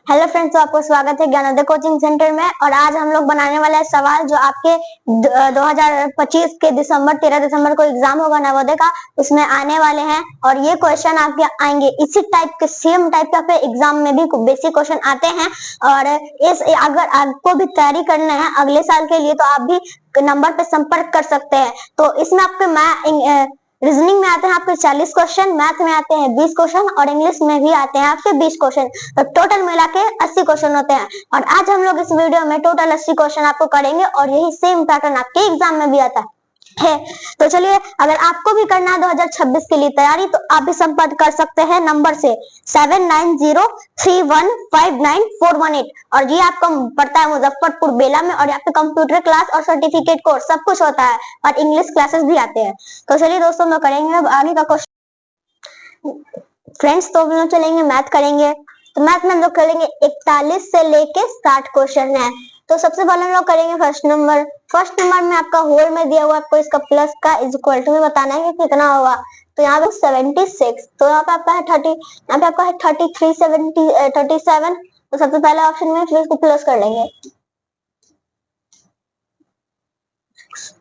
Hello friends, तो आपको स्वागत है ज्ञानोदय कोचिंग सेंटर में। और आज हम लोग बनाने वाला है सवाल जो आपके 2025 के 13 दिसंबर को एग्जाम होगा नवोदय का, उसमें आने वाले हैं। और ये क्वेश्चन आपके आएंगे इसी टाइप के, सेम टाइप के एग्जाम में भी बेसिक क्वेश्चन आते हैं। और इस अगर आपको भी तैयारी करना है अगले साल के लिए तो आप भी नंबर पे संपर्क कर सकते हैं। तो इसमें आपके रीजनिंग में आते हैं आपके 40 क्वेश्चन, मैथ में आते हैं 20 क्वेश्चन और इंग्लिश में भी आते हैं आपके 20 क्वेश्चन। तो टोटल मिला के 80 क्वेश्चन होते हैं। और आज हम लोग इस वीडियो में टोटल 80 क्वेश्चन आपको करेंगे और यही सेम पैटर्न आपके एग्जाम में भी आता है। तो चलिए, अगर आपको भी करना है 2026 के लिए तैयारी तो आप भी संपर्क कर सकते हैं नंबर से 7903159418। और ये आपको पड़ता है मुजफ्फरपुर बेला में। और यहाँ पे कंप्यूटर क्लास और सर्टिफिकेट कोर्स सब कुछ होता है और इंग्लिश क्लासेस भी आते हैं। तो चलिए दोस्तों, हम लोग करेंगे अब आगे का क्वेश्चन। फ्रेंड्स, तो हम लोग चलेंगे मैथ करेंगे। तो मैथ में हम लोग करेंगे 41 से लेके 60 क्वेश्चन है। तो सबसे पहले हम लोग करेंगे फर्स्ट नंबर में आपका होल में दिया हुआ आपको इसका प्लस का इज इक्वल टू में बताना है कि कितना होगा। तो यहाँ पे 76, तो यहाँ पे आपका है 30, यहाँ पे आपका है 33, 37। तो सबसे पहले ऑप्शन में फिर इसको प्लस कर लेंगे।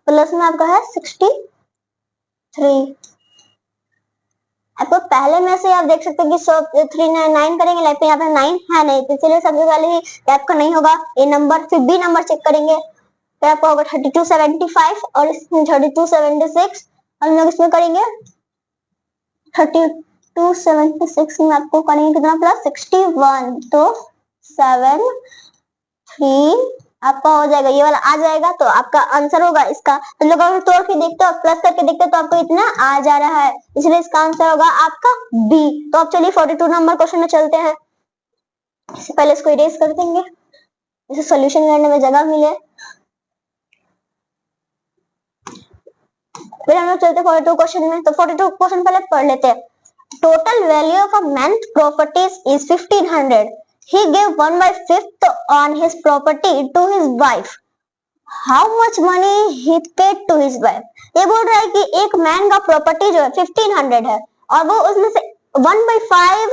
प्लस में आपका है 63। आपको पहले में से आप देख सकते हैं कि 9 करेंगे, लाइक यहाँ पे 9 है नहीं, तो इसलिए सबसे पहले ही आपका नहीं होगा ए नंबर। फिर बी नंबर चेक करेंगे, फिर आपका होगा 3275 और इसमें 3276। हम लोग इसमें करेंगे 3276 में आपको करेंगे कितना प्लस 61। तो 73 आपका हो जाएगा, ये वाला आ जाएगा। तो आपका आंसर होगा इसका, तो लोग अगर तोड़ के देखते हो प्लस करके देखते हो तो आपको इतना आ जा रहा है, इसलिए इसका आंसर होगा आपका बी। तो अब चलिए 42 नंबर क्वेश्चन में चलते हैं। इससे पहले इसको इरेज कर देंगे, इसे सॉल्यूशन करने में जगह मिले। फिर हम लोग चलते 42 क्वेश्चन में। तो 42 क्वेश्चन पहले पढ़ लेते हैं। Total value of a man's properties is 1500. He gave 1/5 on his property to his wife. How much money he paid to his wife? ये बोल रहा है कि एक मैन का प्रॉपर्टी जो है 1500 है और वो उसमें से 1/5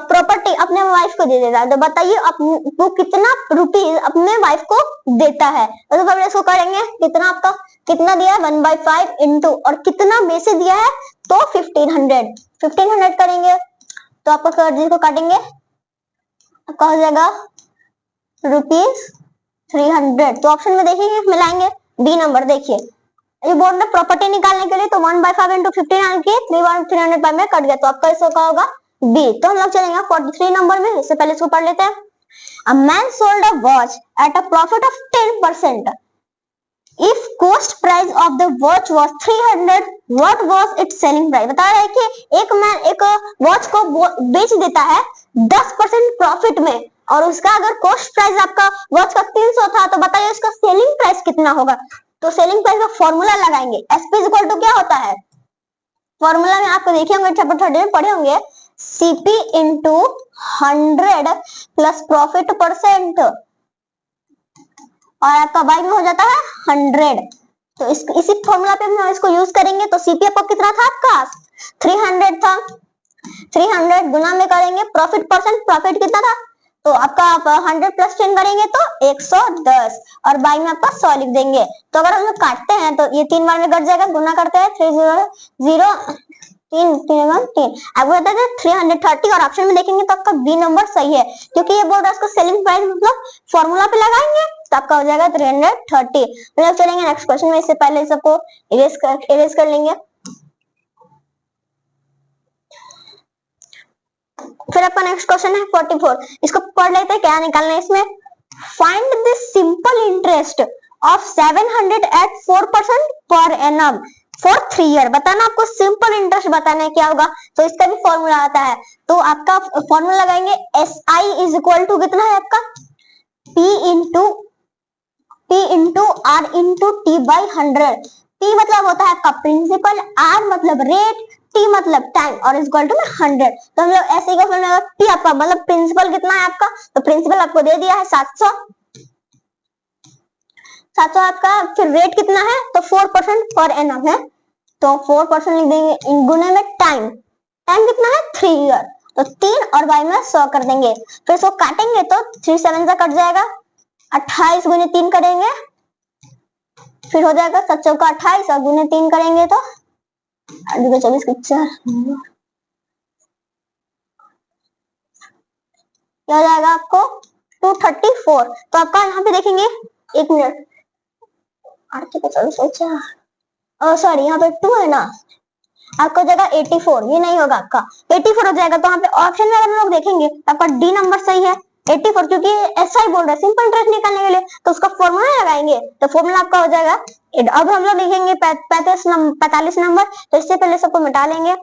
प्रॉपर्टी अपने वाइफ को दे देता है। तो बताइए वो कितना रुपीज अपने वाइफ को देता है। तो हम इसको करेंगे, कितना आपका कितना दिया है 1/5 इंटू और कितना में से दिया है तो 1500 करेंगे। तो आपका कर्ज को काटेंगे, आपका हो जाएगा ₹300। तो ऑप्शन में देखिए मिलाएंगे डी नंबर। देखिए ये बोर्ड में प्रॉपर्टी निकालने के लिए तो 1/5 इंटू 1500 किए, 300 में कट गया, तो आपका इसका होगा बी। तो हम लोग चलेंगे 43 नंबर में। इससे पहले इसको पढ़ लेते हैं। A man sold a watch at a profit of 10%. If cost price of the watch was 300, what was its selling price? बता रहा है कि एक मैन एक वॉच को बेच देता है 10% प्रॉफिट में और उसका अगर कॉस्ट प्राइस आपका वॉच का 300 था तो बताइए उसका सेलिंग प्राइस कितना होगा। तो सेलिंग प्राइस का फॉर्मूला लगाएंगे, एसपी इक्वल टू क्या होता है। फॉर्मूला में आपको देखे होंगे चैप्टर 30 में पढ़े होंगे, CP into 100 plus profit percent और आपका बाई में हो जाता है 100। तो इसी फॉर्मूला पे हम इसको यूज करेंगे। तो सीपी आपको कितना था आपका 300 था, 300 गुना में करेंगे प्रॉफिट परसेंट, प्रॉफिट कितना था तो आपका 100 प्लस 10 करेंगे तो 110 और बाई में आपका 100 लिख देंगे। तो अगर हम लोग काटते हैं तो ये 3 बार में कट जाएगा, गुना करते हैं 3 आपको बता दें 330 और ऑप्शन में देखेंगे तो आपका बी नंबर सही है, क्योंकि ये बोल रहा है उसको सेलिंग प्राइस मतलब फॉर्मूला पे लगाएंगे तो आपका हो जाएगा 330। तो चलेंगे नेक्स्ट क्वेश्चन में। इससे पहले सबको इरेज कर लेंगे। फिर आपका नेक्स्ट क्वेश्चन है 44। इसको पढ़ लेते हैं क्या निकालना है इसमें। Find the simple interest of 700 at 4% per annum for 3 year. बताना आपको सिंपल इंटरेस्ट बताना है क्या होगा। तो इसका भी फॉर्मूला आता है, तो आपका फॉर्मूला लगाएंगे SI इज इक्वल टू कितना है आपका P into R into T by 100। P मतलब होता है आपका प्रिंसिपल, R मतलब रेट, T मतलब टाइम और इक्वल टू 100। तो हम लोग ऐसे का फॉर्मूला P आपका मतलब प्रिंसिपल कितना है आपका, तो प्रिंसिपल आपको दे दिया है 700 आपका। फिर रेट कितना है तो 4% पर एनम है, तो 4% लिख देंगे गुने में टाइम कितना है 3 ईयर। तो 3 और बाई में 100 कर देंगे। फिर इसको काटेंगे तो 3 7 से कट जाएगा, 28 गुने 3 करेंगे, फिर हो जाएगा 7 चौका 28 और गुने 3 करेंगे तो 24 के 4 क्या हो जाएगा आपको 234। तो आपका यहाँ पे देखेंगे 1 मिनट, सॉरी यहाँ पे 2 है ना, आपका हो जाएगा 84, ये नहीं होगा आपका 84 हो जाएगा। तो यहाँ पे ऑप्शन में अगर हम लोग देखेंगे तो आपका डी नंबर सही है 84, क्योंकि ऐसा ही बोल रहा है सिंपल इंटरेस्ट निकालने के लिए, तो उसका फॉर्मूला लगाएंगे तो फॉर्मूला आपका हो जाएगा। अब हम लोग लिखेंगे 45 नंबर, तो इससे पहले सबको मिटा लेंगे।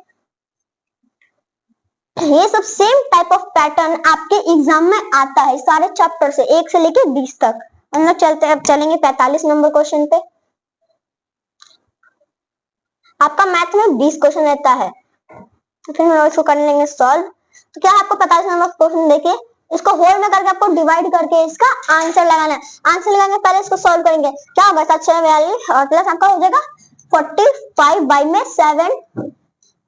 ये सब सेम टाइप ऑफ पैटर्न आपके एग्जाम में आता है सारे चैप्टर से 1 से लेके 20 तक। हम लोग चलेंगे 45 नंबर क्वेश्चन पे। आपका मैथ में 20 क्वेश्चन रहता है, तो फिर हम लोग इसको कर लेंगे सॉल्व। तो क्या आपको 45 नंबर क्वेश्चन देखिए, इसको होल में करके आपको डिवाइड करके इसका आंसर लगाना है। आंसर लगाने पहले इसको सॉल्व करेंगे, क्या होगा 742 और प्लस आपका हो जाएगा 45 बाई में 7,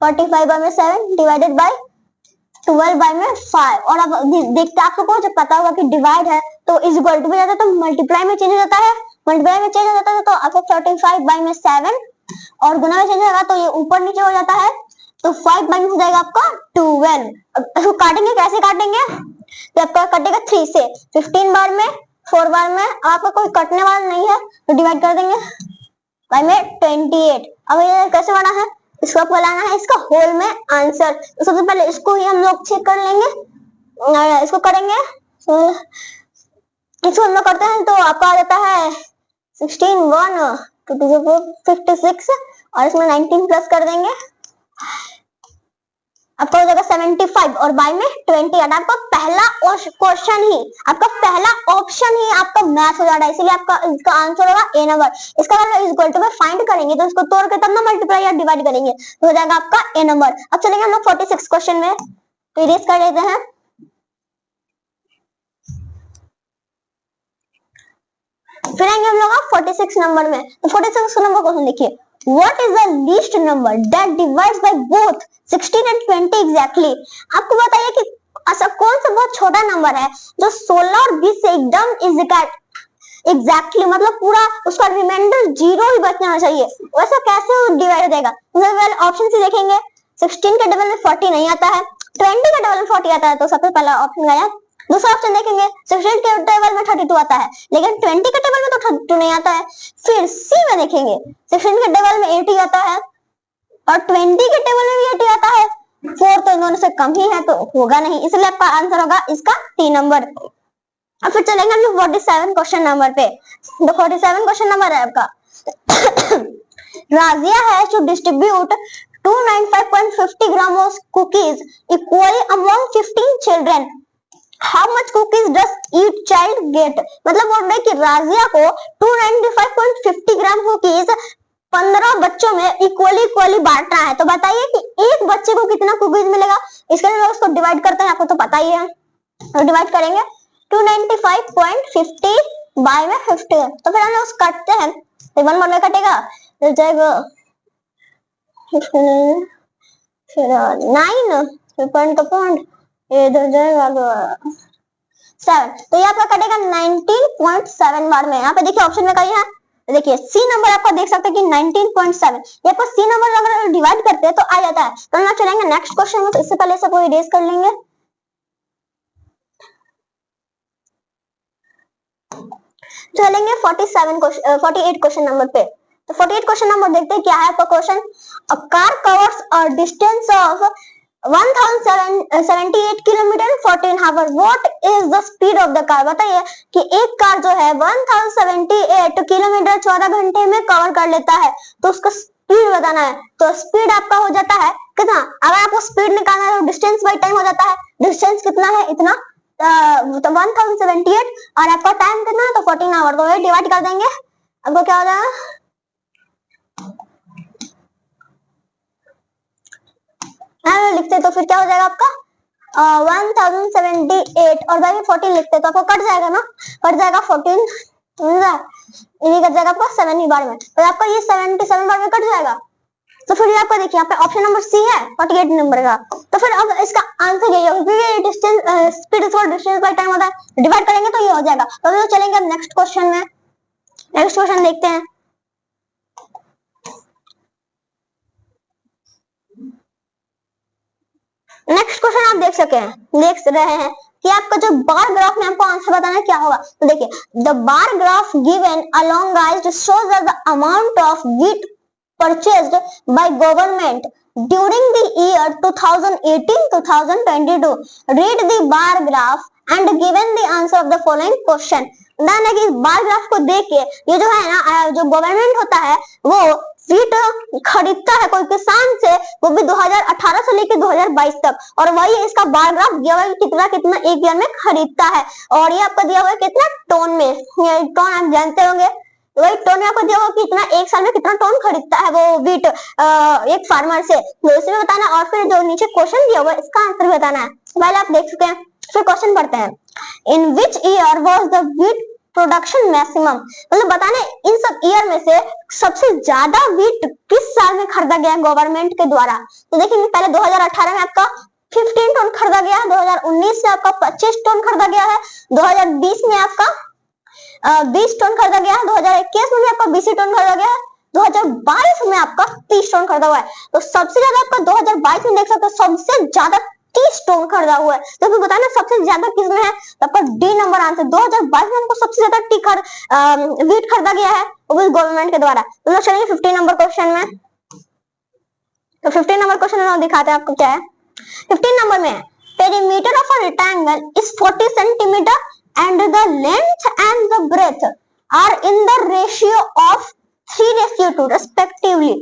45 बाई में 7 डिवाइडेड बाई 12 बाई में 5। और अब देखते आपको जब पता होगा कि डिवाइड है तो इज इक्वल टू में जाता है, तो मल्टीप्लाई में चेंज हो जाता है, मल्टीप्लाई में चेंज हो जाता है तो आपको 45 बाई में 7 और गुना में चेंज होगा तो ये ऊपर नीचे हो जाता है, तो 5 बाई में हो जाएगा आपका 12। अब इसको काटेंगे, कैसे काटेंगे, तो आपका कटेगा 3 से 15 बार में 4 बार में, आपका कोई कटने वाला नहीं है तो डिवाइड कर देंगे बाई में 28। अब ये कैसे बना है, इसको आपको लाना है इसका होल में आंसर। तो सबसे पहले इसको ही हम लोग चेक कर लेंगे, इसको करेंगे तो इसको हम लोग करते हैं तो आपका आ जाता है 16 1 2 56 और इसमें 19 प्लस कर देंगे, आपका हो जाएगा 75 और बाई में 28। आपका पहला क्वेश्चन ही, आपका पहला ऑप्शन ही आपका मैथ हो जाएगा, इसीलिए आपका इसका आंसर होगा ए नंबर। इसका मतलब इज इक्वल टू में फाइंड करेंगे तो इसको तोड़ के तब ना मल्टीप्लाई या डिवाइड करेंगे तो हो जाएगा आपका ए नंबर। अब चलेंगे हम लोग 46 क्वेश्चन में, तो इरेज कर लेते हैं। फिर आएंगे हम लोग 46 नंबर में, तो 46 नंबर क्वेश्चन देखिए, What is the least number that divides by both 16 and 20 exactly? आपको बताइए कि ऐसा कौन सा बहुत छोटा नंबर है जो 16 और 20 से एकदम एग्जैक्टली मतलब पूरा उसका रिमाइंडर 0 ही बचना चाहिए, वैसा कैसे डिवाइड हो जाएगा। ऑप्शन से देखेंगे 16 के डबल में 40 नहीं आता है, 20 के डबल में 40 आता है, तो सबसे पहला ऑप्शन गया। दूसरा ऑप्शन देखेंगे 16 के टेबल में 32 आता है, लेकिन 20 के टेबल में तो 32 नहीं आता है। फिर सी में देखेंगे 16 के टेबल में 80 आता है और 20 के टेबल में भी 80 आता है, 4 तो इन दोनों से कम ही है तो होगा नहीं, इसलिए आपका आंसर होगा इसका 3 नंबर। अब फिर चलेंगे हम 47 क्वेश्चन नंबर पे। तो 47 क्वेश्चन नंबर है आपका Razia has to distribute 295.50 grams of cookies equally among 15 children. How much cookies does each child get? मतलब बोल रहे कि राजिया को 295.50 ग्राम कुकीज 15 बच्चों में इक्वली बांटना है, तो बताइए कि एक बच्चे को कितना कुकीज मिलेगा। इसके लिए उसको डिवाइड करते हैं, आपको तो पता ही है, तो डिवाइड करेंगे 295.50 बाय में 50, तो फिर हम लोग काटते हैं तो 1 बार में कटेगा तो जाएगा फिर 9 पॉइंट का पॉइंट इधर जाएगा 7, तो ये आपका कटेगा 19.7 बार में। यहाँ पे देखिए ऑप्शन में कहीं है, देखिए सी नंबर आपका देख सकते हैं कि 19.7, ये आपको सी नंबर अगर डिवाइड करते हैं तो आ जाता है। तो हम चलेंगे नेक्स्ट क्वेश्चन में, तो इससे पहले सबको इरेज कर लेंगे। चलेंगे 48 क्वेश्चन नंबर पे। तो 48 क्वेश्चन नंबर देखते हैं क्या है आपका question. A car covers a distance of 1078 kilometre 14 hour, what is the speed of the car. बताइए कि एक कार जो है 1078 किलोमीटर 14 घंटे में कवर कर लेता है, तो उसका स्पीड बताना है। तो स्पीड आपका हो जाता है कितना, अगर आपको स्पीड निकालना है तो डिस्टेंस बाई टाइम हो जाता है, डिस्टेंस कितना है इतना, तो 1078 और आपका टाइम कितना है तो 14 आवर, तो ये डिवाइड कर देंगे, आपको क्या हो जाएगा लिखते तो फिर क्या हो जाएगा आपका 1078 और बाई 14 लिखते तो आपको कट जाएगा ना, कट जाएगा 14, ये कट जाएगा आपका 7 बार में, तो आपका ये 77 बार में कट जाएगा। तो फिर आपको देखिए यहाँ पे ऑप्शन नंबर सी है 48 नंबर का। तो फिर अब इसका आंसर यही होगा क्योंकि distance speed is distance by time होता है, डिवाइड करेंगे तो ये हो जाएगा। तो हम चलेंगे अब नेक्स्ट क्वेश्चन में। नेक्स्ट क्वेश्चन देखते हैं। नेक्स्ट क्वेश्चन आप देख रहे हैं कि आपका जो बार ग्राफ में आपको आंसर बताना है क्या होगा। तो देखिए the bar graph given alongside shows the amount of wheat purchased by government during the year 2018-2022. Read the bar graph and given the answer of the following question. है कि बार ग्राफ को देख के ये जो है ना जो गवर्नमेंट होता है वो व्हीट खरीदता है कोई किसान से, वो भी 2018 से लेकर 2022 तक, और वही इसका बार ग्राफ दिया हुआ है कितना कितना एक ईयर में खरीदता है। और ये आपको दिया हुआ है कितना टोन में, टोन आप जानते होंगे, वही टोन में आपको दिया होगा कि इतना एक साल में कितना टोन खरीदता है वो व्हीट एक फार्मर से, तो इसमें बताना। और फिर जो नीचे क्वेश्चन दिया हुआ है इसका आंसर भी बताना है। पहले आप देख चुके हैं, फिर क्वेश्चन पढ़ते हैं। In which year was the wheat production maximum, मतलब बताने इन सब ईयर में से सबसे ज्यादा व्हीट किस साल में खरीदा गया गवर्नमेंट के द्वारा। तो देखिए पहले 2018 में आपका 15 टन खरीदा गया है, 2019 में आपका 25 टन खरीदा गया है, 2020 में आपका 20 टन खरीदा गया है, 2021 में भी आपका 20 टन खरीदा गया है, 2022 में आपका 30 टन खरीदा हुआ है। तो सबसे ज्यादा आपका 2022 में देख सकते हो सबसे ज्यादा 30 टन खरीदा हुआ है। तो फिर बताना सबसे ज्यादा किस में है, तो आपका डी नंबर आंसर। 2022 में हमको सबसे ज्यादा व्हीट खरीदा गया है वो भी गवर्नमेंट के द्वारा। तो लोग चलेंगे 15 नंबर क्वेश्चन में। तो 15 नंबर क्वेश्चन में दिखाते हैं आपको क्या है। 15 नंबर में perimeter of a rectangle is 40 centimetre and the length and the breadth are in the ratio of 3:2 respectively.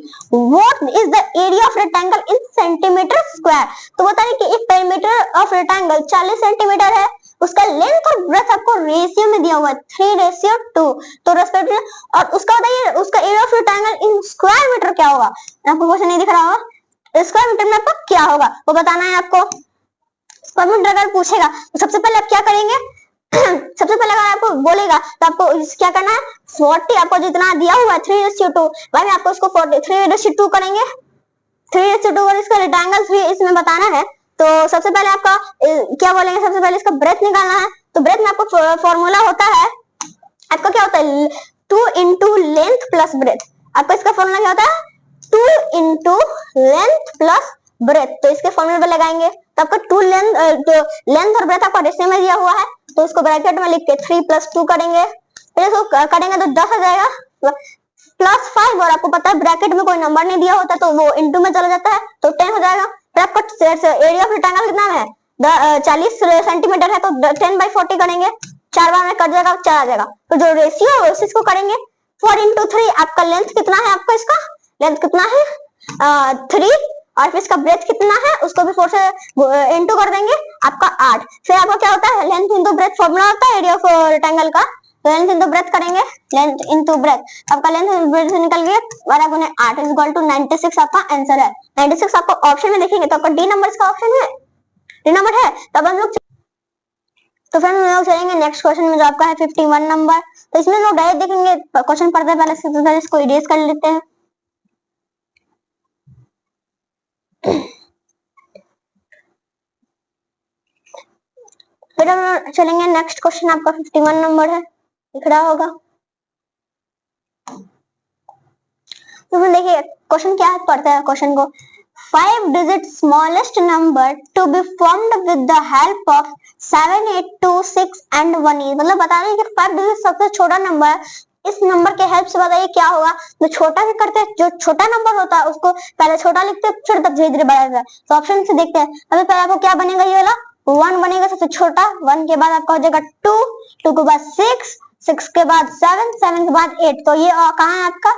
What is the area of rectangle in centimeter square? तो बताइए कि एक पेरीमीटर ऑफ रेक्टेंगल 40 सेंटीमीटर है, उसका length और breath आपको ratio में दिया हुआ है 3:2, तो रेस्पेक्टिवली। और उसका बताइए उसका area of rectangle in square metre क्या होगा। आपको क्वेश्चन नहीं दिख रहा होगा, स्क्वायर मीटर में आपको क्या होगा वो बताना है आपको। स्क्वायर मीटर अगर पूछेगा तो सबसे पहले आप क्या करेंगे, सबसे पहले अगर आपको बोलेगा तो आपको क्या करना है, 40 आपको जितना दिया हुआ है 3:2, वही आपको उसको 3:2 करेंगे, 3:2 और इसका रेक्टेंगल 3 इसमें बताना है। तो सबसे पहले आपका क्या बोलेंगे, सबसे पहले इसका ब्रेथ निकालना है। तो ब्रेथ में आपको फॉर्मूला होता है, आपका क्या होता है 2 इंटू लेंथ प्लस ब्रेथ। आपका इसका फॉर्मूला क्या होता है 2 इंटू लेंथ प्लस ब्रेथ। तो इसके फॉर्मूले पे लगाएंगे तो आपका 2 लेंथ और ब्रेथ आपका रेशियो में दिया हुआ है, तो इसको ब्रैकेट में लिख के 3 + 2 करेंगे, फिर इसको करेंगे तो 10 आ जाएगा प्लस 5, और आपको पता है ब्रैकेट में कोई नंबर नहीं दिया होता तो वो इनटू में चला जाता है तो 10 हो जाएगा। फिर आपका एरिया ऑफ रेक्टेंगल कितना है 40 सेंटीमीटर है, तो 10/40 करेंगे, 4 बार में कट जाएगा 4 आ जाएगा। तो जो रेशियो है उसको करेंगे 4 × 3। आपका लेंथ कितना है, आपका इसका लेंथ कितना है 3, और फिर इसका ब्रेथ कितना है उसको भी 4 से इनटू कर देंगे, आपका 8। फिर आपका क्या होता है लेंथ इंटू ब्रेथ फॉर्मूला होता है एरिया ऑफ रेक्टेंगल का, तो लेंथ इंटू ब्रेथ करेंगे, लेंथ इंटू ब्रेथ, आपका लेंथ इंटू ब्रेथ से निकल गया 12 × 8 = 96 आपका आंसर है। 96 आपको ऑप्शन में देखेंगे तो आपका डी नंबर इसका ऑप्शन है, डी नंबर है। तब हम लोग तो फिर हम लोग चलेंगे नेक्स्ट क्वेश्चन में जो आपका है 51 नंबर। तो इसमें लोग डायरेक्ट देखेंगे क्वेश्चन पढ़ते पहले से, तो इसको इरेज कर लेते हैं। फिर हम चलेंगे नेक्स्ट क्वेश्चन, आपका 51 नंबर है, दिख रहा होगा। तो देखिए क्वेश्चन क्या है, पढ़ते हैं क्वेश्चन को। 5 digit smallest number to be formed with the help of 7, 8, 2, 6 and 1 is, मतलब बता रहे हैं कि 5 digit सबसे छोटा नंबर है, इस नंबर के हेल्प से बताइए क्या होगा। तो छोटा भी करते हैं, जो छोटा नंबर होता है उसको पहले छोटा लिखते हैं फिर तब धीरे धीरे बढ़ाते हैं। तो ऑप्शन से देखते हैं, अभी पहले आपको क्या बनेगा, ये वाला 1 बनेगा सबसे छोटा, 1 के बाद आपका हो जाएगा 2, 2 के बाद 6, 6 के बाद 7, 7 के बाद 8। तो ये कहाँ है आपका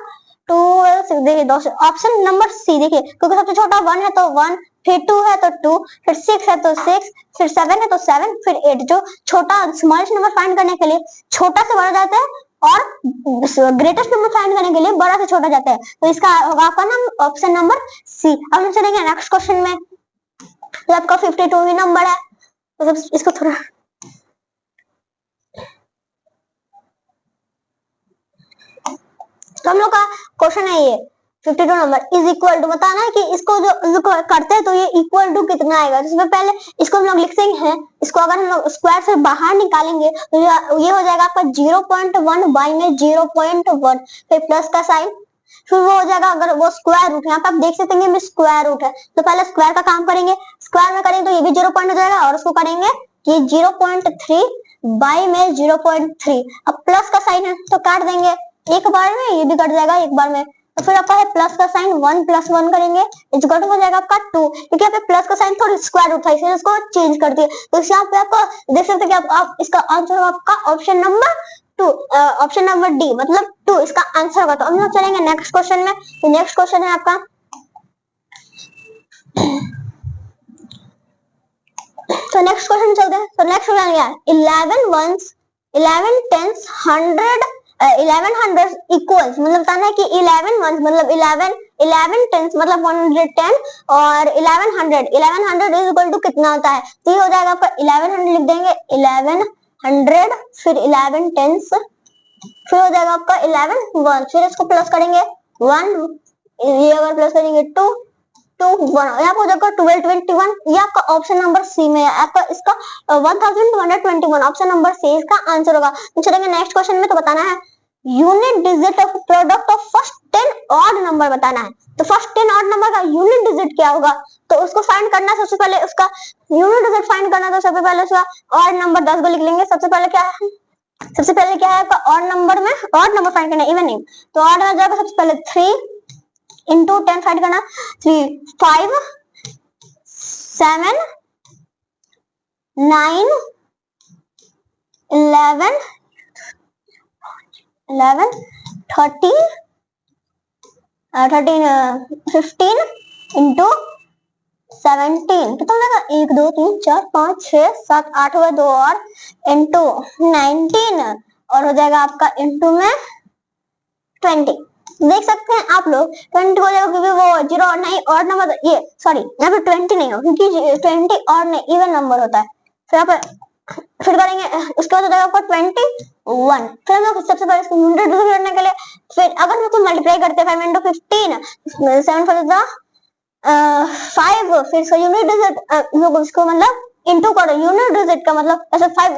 2, देखिए ऑप्शन नंबर सी, देखिए क्योंकि सबसे छोटा 1 है तो 1, फिर 2 है तो 2, फिर 6 है तो 6, फिर 7 है तो 7, फिर 8। जो छोटा स्मॉलेस्ट नंबर फाइंड करने के लिए छोटा से बड़ा जाता है और ग्रेटेस्ट नंबर फाइंड करने के लिए बड़ा से छोटा जाता है, तो इसका होगा आपका नाम ऑप्शन नंबर सी। अब हम चलेंगे नेक्स्ट क्वेश्चन में, तो आपका 52 ही नंबर है। तो इसको थोड़ा तो हम लोग का क्वेश्चन है ये 52 नंबर इज इक्वल टू, बताना है कि इसको जो करते हैं तो ये इक्वल टू कितना आएगा। तो इसमें पहले इसको हम लोग लिखते हैं, इसको अगर हम लोग स्क्वायर से बाहर निकालेंगे तो ये हो जाएगा आपका 0.1 बाई में 0.1, फिर प्लस का साइन, फिर वो हो जाएगा अगर वो स्क्वायर रूट, यहाँ पे आप देख सकते हैं स्क्वायर रूट है, तो पहले स्क्वायर का काम करेंगे, स्क्वायर में करेंगे तो ये भी 0 पॉइंट हो जाएगा, और उसको करेंगे ये 0.3 बाई में 0.3, अब प्लस का साइन है तो काट देंगे एक बार में, ये भी कट जाएगा एक बार में, तो फिर आपका है प्लस का साइन 1 + 1 करेंगे, इक्वल टू हो जाएगा आपका 2, क्योंकि यहाँ पे प्लस का साइन थोड़ी स्क्वायर रूट था इसलिए इसको चेंज कर दिए, तो यहाँ पे आपको देख सकते हैं कि आप इसका आंसर होगा आपका option number 2, option number D मतलब 2 इसका आंसर होगा। तो हम लोग चलेंगे नेक्स्ट क्वेश्चन में, तो नेक्स्ट क्वेश्चन है आपका तो नेक्स्ट क्वेश्चन चलते हैं। तो नेक्स्ट क्वेश्चन क्या है, 11 वंस 11 टेंस 100 1100 इक्वल्स, मतलब बताना है कि 11 वंस मतलब 11 टेंस मतलब 110 और 1100 इज इक्वल टू कितना होता है, तो ये हो जाएगा आपका 1100 लिख देंगे, 1100 फिर 11 टेंस, फिर हो जाएगा आपका 11 वन, फिर इसको प्लस करेंगे 1, ये अगर प्लस करेंगे 2 2 1, यहाँ पर हो जाएगा 1221, ये आपका ऑप्शन नंबर सी में है, आपका इसका 1221 ऑप्शन नंबर सी इसका आंसर होगा। तो चलेंगे नेक्स्ट क्वेश्चन में, तो बताना है unit digit of product of first 10 odd number बताना है, तो फर्स्ट 10 ऑड नंबर का यूनिट डिजिट क्या होगा, तो उसको फाइंड करना है, सबसे पहले उसका यूनिट डिजिट फाइंड करना है, तो सबसे पहले उसका ऑड नंबर 10 को लिख लेंगे, सबसे पहले क्या है आपका ऑड नंबर में ऑड नंबर फाइंड करना है, इवन नहीं, तो ऑड आ जाएगा सबसे पहले 3 इंटू 10 फाइंड करना, 3 5 7 9 11 13 15 इंटू 17 कितना होगा, 1 2 3 4 5 6 7 8 हुआ 2 और इंटू 19 और हो जाएगा आपका इंटू में 20, देख सकते हैं आप लोग 20 हो जाएगा क्योंकि वो 0 और नहीं और नंबर, ये सॉरी यहाँ पे 20 नहीं हो क्योंकि 20 और नहीं इवन नंबर होता है, फिर यहाँ पे फिर करेंगे उसके बाद हो जाएगा आपका 21, फिर हम लोग सबसे पहले इसको यूनिट डिजिट करने के लिए फिर अगर हम इसको मल्टीप्लाई करते हैं 5 into 15 7 for the 5, फिर इसका यूनिट डिजिट लोग इसको मतलब इनटू करो, यूनिट डिजिट का मतलब ऐसे 5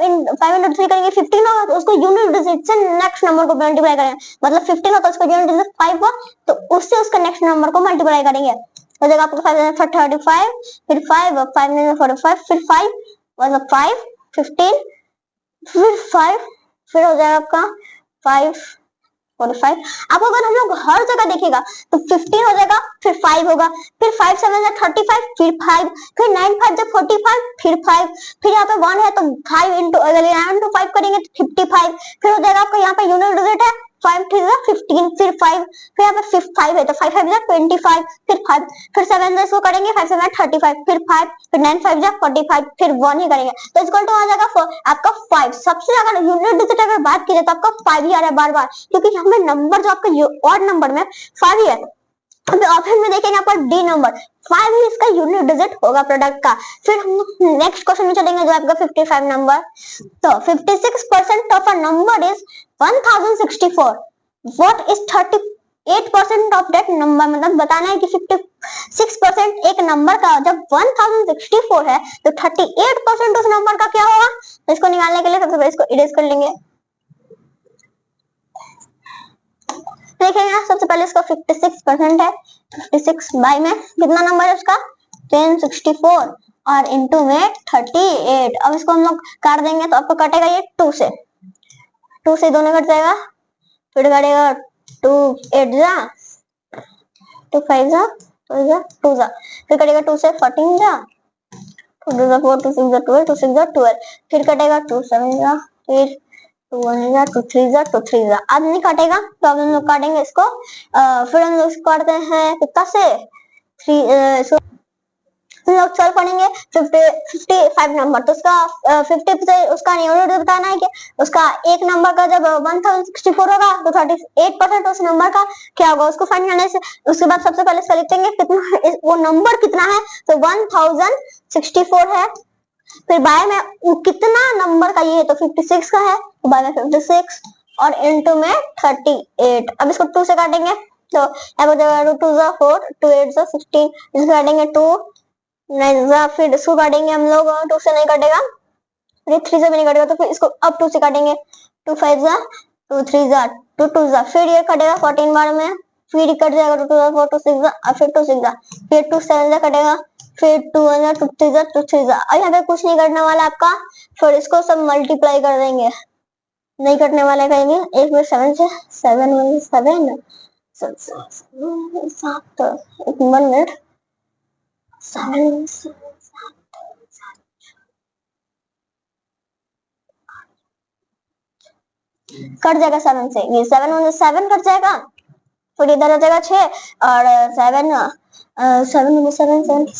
into 3 करेंगे 15 होगा, तो उसको यूनिट डिजिट से नेक्स्ट नंबर को मल्टीप्लाई करेंगे, मतलब 15 होता है उसका यूनिट डिजिट 5 हुआ तो उससे उसका नेक्स्ट नंबर को मल्टीप्लाई करेंगे, हो जाएगा आपको 5 35 फिर 5 5 45 फिर 5 मतलब 5 15 फिर 5 फिर हो जाएगा आपका 5 45, अब अगर हम लोग हर जगह देखेगा तो 15 हो जाएगा फिर 5 होगा फिर 5 7 35 फिर 5 फिर 9 5 45 फिर 5 फिर यहाँ पे 1 है तो 5 into 11 to 5 करेंगे तो 55, फिर हो जाएगा आपका यहाँ पे यूनिट डिजिट है 5 3 15 फिर 5 फिर यहाँ पे 5 है तो 5 5 25 फिर 5 फिर 7 इसको करेंगे 5 7 35 फिर 5 फिर 9 5 45 फिर 1 ही करेंगे तो इक्वल टू आ जाएगा आपका 5, सबसे ज्यादा यूनिट डिजिट अगर बात की जाए तो आपका 5 ही आ रहा है बार बार, क्योंकि यहाँ पे नंबर जो आपका ऑड नंबर में 5 ही है, ऑप्शन में देखेंगे आपका डी नंबर 5 ही इसका यूनिट डिजिट होगा प्रोडक्ट का। फिर हम नेक्स्ट क्वेश्चन में चलेंगे जो आपका 55 नंबर, तो 56% of a number is 1064, what is 38% of that number, मतलब बताना है कि 56% एक नंबर का जब 1064 है तो 38% उस नंबर का क्या होगा, तो इसको निकालने के लिए सबसे पहले इसको इरेज कर लेंगे, देखेंगे सबसे पहले इसका 56% है, 56 बाई में कितना नंबर है उसका 1064 और इंटू में 38, अब इसको हम लोग काट देंगे तो आपको कटेगा ये 2 से दोनों कट जाएगा, फिर कटेगा 2 8 जा 2 5 जा 2 जा फिर कटेगा 2 से 14 जा 2 जा 4 2 6 जा 12 2 6 जा 12 फिर कटेगा 2 7 जा फिर 2 1 जा 2 3 जा 2 3 जा, अब नहीं काटेगा तो अब हम लोग काटेंगे इसको, फिर हम लोग इसको काटते हैं कितना से 3 हम लोग सॉल्व करेंगे 55 नंबर, तो उसका 50 से उसका यूनिट बताना है कि उसका एक नंबर का जब 1064 होगा तो 38% उस नंबर का क्या होगा उसको फाइंड करने से, उसके बाद सबसे पहले इसका लिखेंगे कितना वो नंबर कितना है, तो 1064 है, फिर बाय में कितना नंबर का ये तो 56 का है तो बाय में 56 और इनटू में 38, अब इसको 2 से काटेंगे तो यहाँ पर देगा 2 2 4, 2 8 16, इसको काटेंगे 2 9, फिर इसको काटेंगे हम लोग, 2 से नहीं कटेगा, फिर 3 से भी नहीं कटेगा, तो फिर इसको अब 2 से काटेंगे, 2 5 2 3 2 2 फिर ये कटेगा 14 बार में, फिर कट जाएगा 2 2 4 2 6 और फिर 2 6 फिर 2 7 कटेगा, फिर 2 1 2 3 2 3 और यहाँ पे कुछ नहीं करने वाला आपका, फिर इसको सब मल्टीप्लाई कर देंगे, नहीं कटने वाले कहेंगे, एक बार 7 से 7 1 7 7 1 मिनट 7 कट जाएगा 7 से, ये 7 1 7 कट जाएगा, फिर इधर आ जाएगा 6 और 7 7 7 7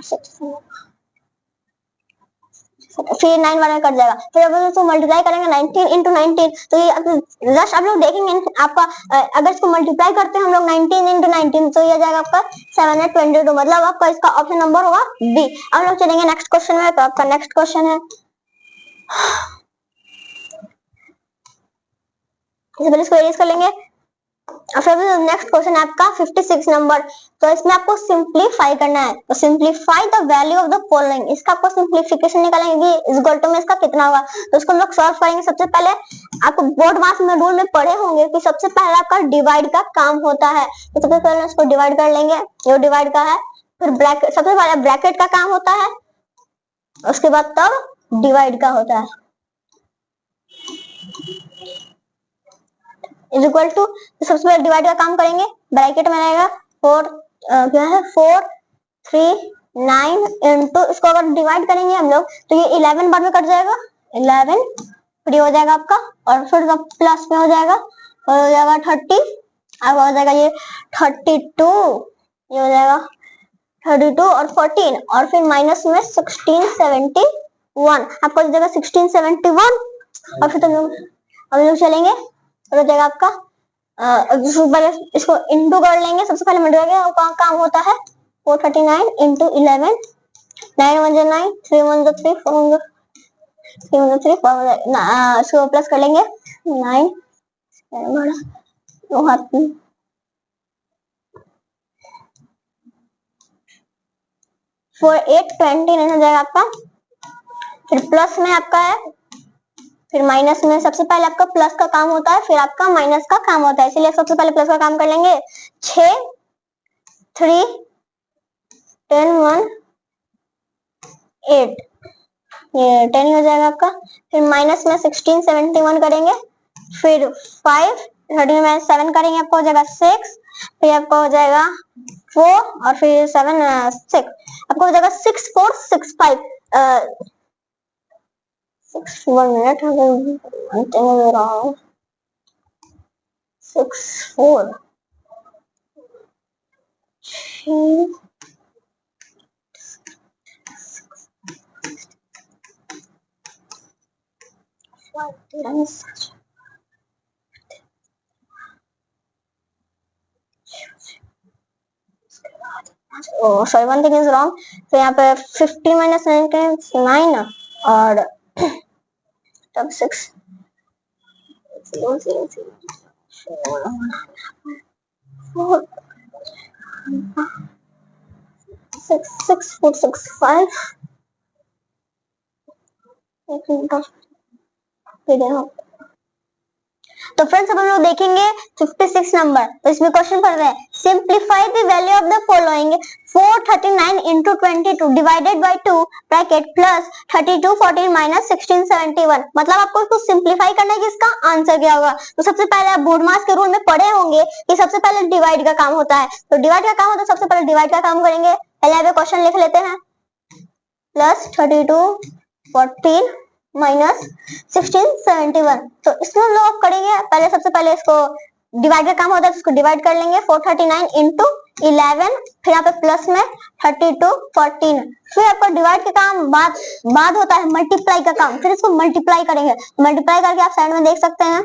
7 फिर 9 वाला कट जाएगा, फिर अब इसको मल्टीप्लाई करेंगे 19 इंटू 19, तो ये जस्ट आप लोग देखेंगे आपका, अगर इसको मल्टीप्लाई करते हैं हम लोग 19 इंटू 19, तो ये जाएगा आपका 722, मतलब आपका इसका ऑप्शन नंबर होगा बी। अब लोग चलेंगे नेक्स्ट क्वेश्चन में, तो आपका नेक्स्ट क्वेश्चन है, इसको एरेज कर लेंगे, फिर नेक्स्ट क्वेश्चन है आपका 56 नंबर, तो इसमें आपको सिंप्लीफाई करना है, तो simplify the value of the following, इसका आपको सिंप्लीफिकेशन निकालेंगे इस इक्वल टू में इसका कितना होगा, तो इसको हम लोग सॉल्व करेंगे। सबसे पहले आपको बोर्ड मास में रूल में पढ़े होंगे कि सबसे पहले आपका डिवाइड का काम होता है, तो सबसे पहले इसको डिवाइड कर लेंगे, ये डिवाइड का है, फिर ब्रैकेट, सबसे पहले ब्रैकेट का काम होता है, उसके बाद तब डिवाइड का होता है, इज इक्वल टू, सबसे पहले डिवाइड का काम करेंगे, ब्रैकेट में रहेगा 4 क्या है 4 3 9 इंटू, इसको अगर डिवाइड करेंगे हम लोग तो ये 11 बार में कट जाएगा, 11 फिर हो जाएगा आपका, और फिर प्लस में हो जाएगा 30, अब हो जाएगा ये 32, ये हो जाएगा 32 और 14, और फिर माइनस में 1671, आपको हो जाएगा 1671, और फिर हम लोग चलेंगे, और हो जाएगा आपका पहले इसको इंटू कर लेंगे, सबसे पहले मल्टीप्लाई का काम होता है, 439 इंटू 11, 9 1 9 3 1 3 4 3 1 3 4, इसको प्लस कर लेंगे 9 4 8 20 नहीं हो जाएगा आपका, फिर प्लस में आपका है, फिर माइनस में, सबसे पहले आपका प्लस का काम होता है, फिर आपका माइनस का काम होता है, इसलिए सबसे पहले प्लस का काम कर लेंगे, 6 3 10 1 8, ये 10 हो जाएगा आपका, फिर माइनस में 1671 करेंगे, फिर 5 30 में 7 करेंगे, आपको हो जाएगा 6, फिर आपको हो जाएगा 4 और फिर 7 6, आपको हो जाएगा 6 4 6 5 6 1 minute 6 4 sorry one thing is wrong, तो यहाँ पे 50 minus 9 और तब 6 0 0 0 4 6 6 4 6 5 एक मिनट, तो फ्रेंड्स अब हम लोग देखेंगे 56 नंबर, तो इसमें क्वेश्चन पढ़ रहे हैं, simplify the value of the following 439 into 22 divided by 2 bracket plus 32 14 minus 1671, मतलब आपको इसको सिंप्लीफाई करना है कि इसका आंसर क्या होगा। तो सबसे पहले आप बोर्ड मास के रूल में पढ़े होंगे कि सबसे पहले डिवाइड का काम होता है, तो डिवाइड का काम होता है, सबसे पहले डिवाइड का काम करेंगे, पहले यहाँ पे क्वेश्चन लिख लेते हैं, प्लस 32 14 माइनस 1671, तो इसमें हम लोग करेंगे, पहले सबसे पहले इसको डिवाइड का काम होता है, इसको डिवाइड कर लेंगे 439 इंटू 11, फिर यहाँ पे प्लस में 32 14, फिर आपका डिवाइड का काम बाद होता है मल्टीप्लाई का काम, फिर इसको मल्टीप्लाई करेंगे, मल्टीप्लाई करके आप साइड में देख सकते हैं,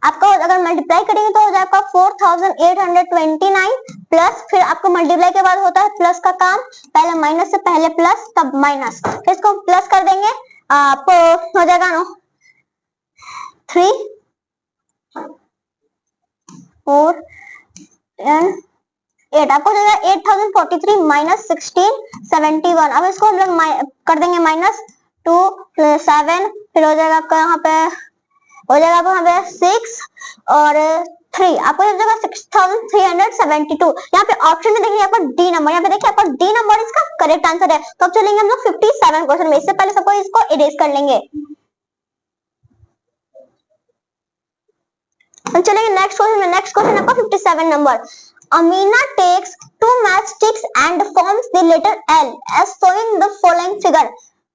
आपका अगर मल्टीप्लाई करेंगे तो हो जाएगा 4829 प्लस, फिर आपको मल्टीप्लाई के बाद होता है प्लस का काम, पहले माइनस से पहले प्लस तब माइनस, फिर इसको प्लस कर देंगे, आपको हो जाएगा नो 3 4 10 8, आपको हो जाएगा 8043 माइनस 1671। अब इसको हम लोग कर देंगे माइनस 2 7, फिर हो जाएगा आपका यहाँ पे हो जाएगा आपको यहाँ पे 6 और 3, आपको हो जाएगा 6372। यहाँ पे ऑप्शन में देखिए आपका डी नंबर, यहाँ पे देखिए आपका डी नंबर इसका करेक्ट आंसर है। तो अब चलेंगे हम लोग 57 क्वेश्चन में। इससे पहले सबको इसको इरेज कर लेंगे। हम चलेंगे नेक्स्ट क्वेश्चन में। नेक्स्ट क्वेश्चन आपका 57 number. Amina takes 2 matchsticks and forms the letter L as shown in the following figure.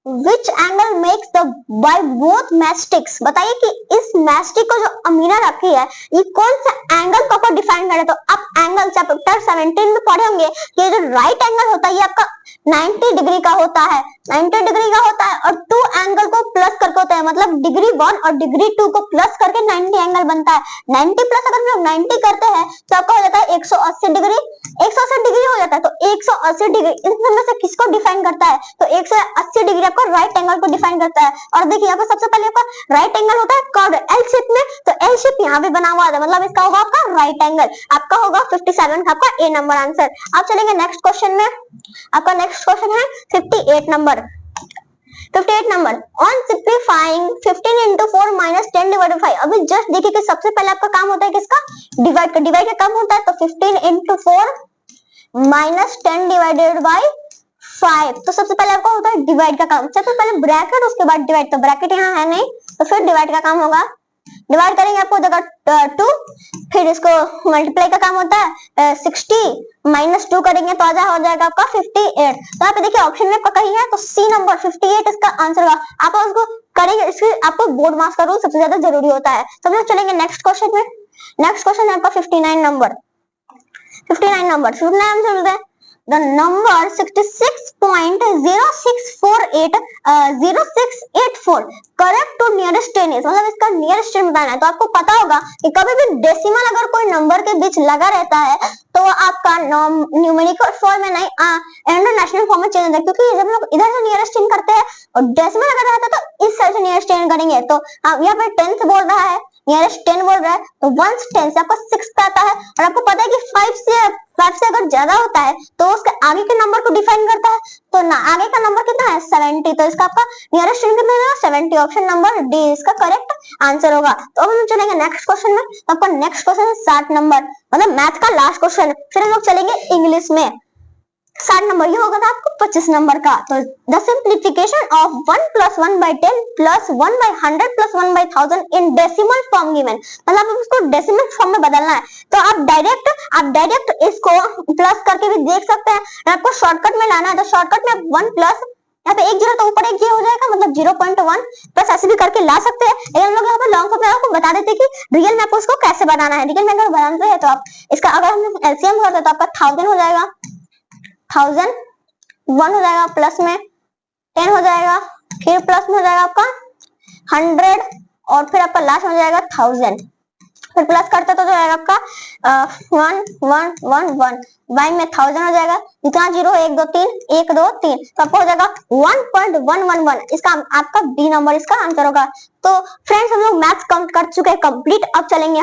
Which angle makes the by both matchsticks? बताइए कि इस मैचस्टिक को जो अमीना रखी है ये कौन सा एंगल को डिफाइन करे। तो आप एंगल चैप्टर 17 में पढ़े होंगे कि ये जो राइट एंगल होता है ये आपका 90 डिग्री का होता है, 90 डिग्री का होता है, और 2 एंगल को प्लस करके होता है, मतलब डिग्री 1 और डिग्री 2 को प्लस करके 90 एंगल बनता है। 90 प्लस अगर हम लोग 90 करते हैं तो आपका हो जाता है 180 डिग्री, 180 डिग्री हो जाता है। तो 180 डिग्री इसमें से किसको डिफाइन करता है? तो 180 डिग्री आपको राइट एंगल को डिफाइन करता है। और देखिए आपको सबसे पहले आपका राइट एंगल होता है कर्व एल शेप में, तो एल शेप यहाँ पे बना हुआ है, मतलब इसका होगा आपका राइट एंगल। आपका होगा 57 का आपका ए नंबर आंसर। अब चलेंगे नेक्स्ट क्वेश्चन में। आपका नेक्स्ट क्वेश्चन है 58 number. 58 number on simplifying 15 into 4 minus 10 divided by 5। अभी जस्ट देखिए कि सबसे पहले आपका काम होता है किसका? डिवाइड का काम होता है। तो 15 into 4 minus 10 divided by 5। तो सबसे पहले आपका होता है डिवाइड का काम। सबसे पहले ब्रैकेट उसके बाद डिवाइड, तो ब्रैकेट यहाँ है नहीं तो फिर डिवाइड का काम होगा। डिवाइड करेंगे आपको जगह 2, फिर इसको मल्टीप्लाई का काम होता है 60 माइनस 2 करेंगे तो आजा हो जाएगा आपका 58। तो यहाँ पे देखिए ऑप्शन में आपका कहीं है तो सी नंबर 58 इसका आंसर होगा। आप उसको करेंगे, इसके आपको बोर्ड मार्क्स का रूल सबसे ज्यादा जरूरी होता है। तो हम लोग चलेंगे नेक्स्ट क्वेश्चन में। नेक्स्ट क्वेश्चन है आपका 59 नंबर। 59 नंबर चलते हैं। The number 66.0684 correct to nearest 10 is, मतलब इसका नियरेस्ट 10 बताना है। तो आपको पता होगा कि कभी भी डेसिमल अगर कोई नंबर के बीच लगा रहता है तो आपका न्यूमेरिकल फॉर्म में नहीं इंटरनेशनल फॉर्म में चेंज होता है, क्योंकि जब लोग इधर से नियरेस्ट 10 करते हैं और डेसिमल अगर रहता है तो इस साइड से नियरेस्ट 10 करेंगे। तो यहाँ पे 10 बोल रहा है, नियरेस्ट 10 बोल रहा है, तो 1 से 10 से आपका 6 आता है। और आपको पता है कि 5 से अगर ज्यादा होता है तो उसके आगे के नंबर को डिफाइन करता है। तो ना आगे का नंबर कितना है? 70। तो इसका आपका नियरेस्ट कितना होगा? 70। ऑप्शन नंबर डी इसका करेक्ट आंसर होगा। तो अब हम चलेंगे नेक्स्ट क्वेश्चन में। तो आपका नेक्स्ट क्वेश्चन है 60 नंबर, मतलब मैथ का लास्ट क्वेश्चन। फिर हम लोग चलेंगे इंग्लिश में। 60 नंबर ये होगा था आपको 25 नंबर का। तो the simplification of 1 + 1/10 + 1/100 + 1/1000 in decimal form given, मतलब उसको डेसिमल फॉर्म में बदलना है। तो आप डायरेक्ट इसको प्लस करके भी देख सकते हैं। आपको शॉर्टकट में लाना है तो शॉर्टकट में 1 प्लस यहाँ पे 1 0 तो ऊपर 1 हो जाएगा, मतलब 0.1 प्लस ऐसे भी करके ला सकते हैं। लेकिन हम लोग यहाँ पे लॉन्ग फॉर्म में आपको बता देते कि रियल में आपको उसको कैसे बनाना है। रियल में अगर बनाते हैं तो आप इसका अगर हम एलसीएम करते हैं तो आपका 1000 हो जाएगा, 1000 1 हो जाएगा, प्लस में 10 हो जाएगा, फिर प्लस में हो जाएगा आपका 100 और फिर आपका लास्ट में हो जाएगा 1000। फिर प्लस करते तो जो है आपका 1 1 1 1 बाई में 1000 हो जाएगा। जितना जीरो 1 2 3 1 2 3 तो आपको हो जाएगा 1.111। इसका आपका बी नंबर इसका आंसर होगा। तो फ्रेंड्स हम लोग मैथ्स कर चुके हैं कंप्लीट। अब चलेंगे